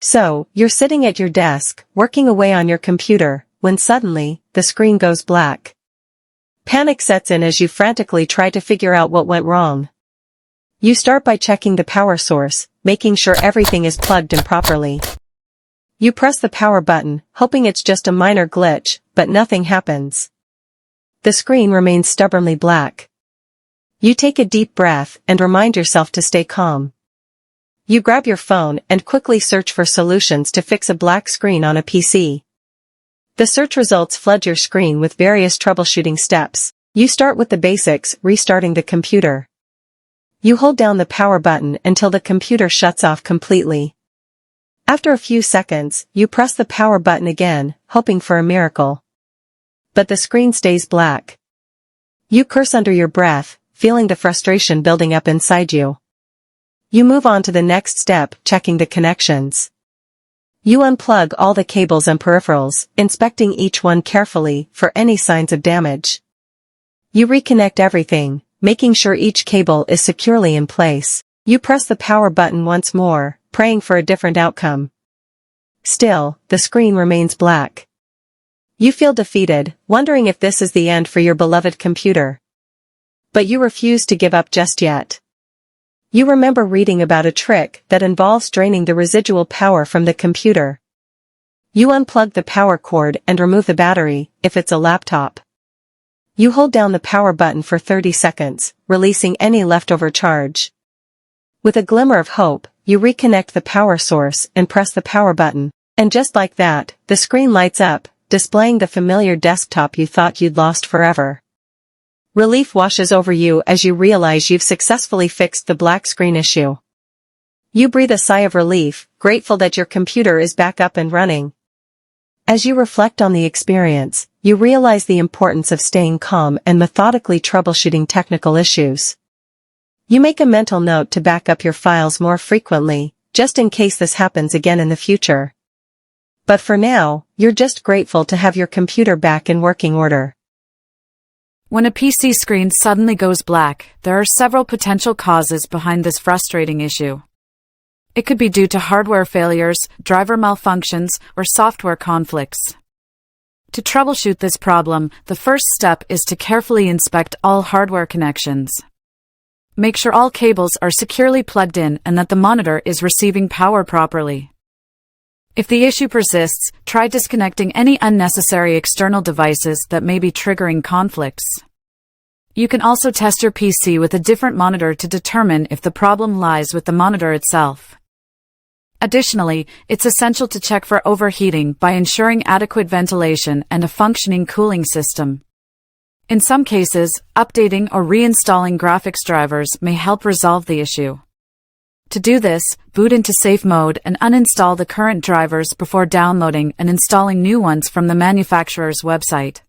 So, you're sitting at your desk, working away on your computer, when suddenly, the screen goes black. Panic sets in as you frantically try to figure out what went wrong. You start by checking the power source, making sure everything is plugged in properly. You press the power button, hoping it's just a minor glitch, but nothing happens. The screen remains stubbornly black. You take a deep breath and remind yourself to stay calm. You grab your phone and quickly search for solutions to fix a black screen on a PC. The search results flood your screen with various troubleshooting steps. You start with the basics, restarting the computer. You hold down the power button until the computer shuts off completely. After a few seconds, you press the power button again, hoping for a miracle. But the screen stays black. You curse under your breath, feeling the frustration building up inside you. You move on to the next step, checking the connections. You unplug all the cables and peripherals, inspecting each one carefully for any signs of damage. You reconnect everything, making sure each cable is securely in place. You press the power button once more, praying for a different outcome. Still, the screen remains black. You feel defeated, wondering if this is the end for your beloved computer. But you refuse to give up just yet. You remember reading about a trick that involves draining the residual power from the computer. You unplug the power cord and remove the battery, if it's a laptop. You hold down the power button for 30 seconds, releasing any leftover charge. With a glimmer of hope, you reconnect the power source and press the power button, and just like that, the screen lights up, displaying the familiar desktop you thought you'd lost forever. Relief washes over you as you realize you've successfully fixed the black screen issue. You breathe a sigh of relief, grateful that your computer is back up and running. As you reflect on the experience, you realize the importance of staying calm and methodically troubleshooting technical issues. You make a mental note to back up your files more frequently, just in case this happens again in the future. But for now, you're just grateful to have your computer back in working order. When a PC screen suddenly goes black, there are several potential causes behind this frustrating issue. It could be due to hardware failures, driver malfunctions, or software conflicts. To troubleshoot this problem, the first step is to carefully inspect all hardware connections. Make sure all cables are securely plugged in and that the monitor is receiving power properly. If the issue persists, try disconnecting any unnecessary external devices that may be triggering conflicts. You can also test your PC with a different monitor to determine if the problem lies with the monitor itself. Additionally, it's essential to check for overheating by ensuring adequate ventilation and a functioning cooling system. In some cases, updating or reinstalling graphics drivers may help resolve the issue. To do this, boot into safe mode and uninstall the current drivers before downloading and installing new ones from the manufacturer's website.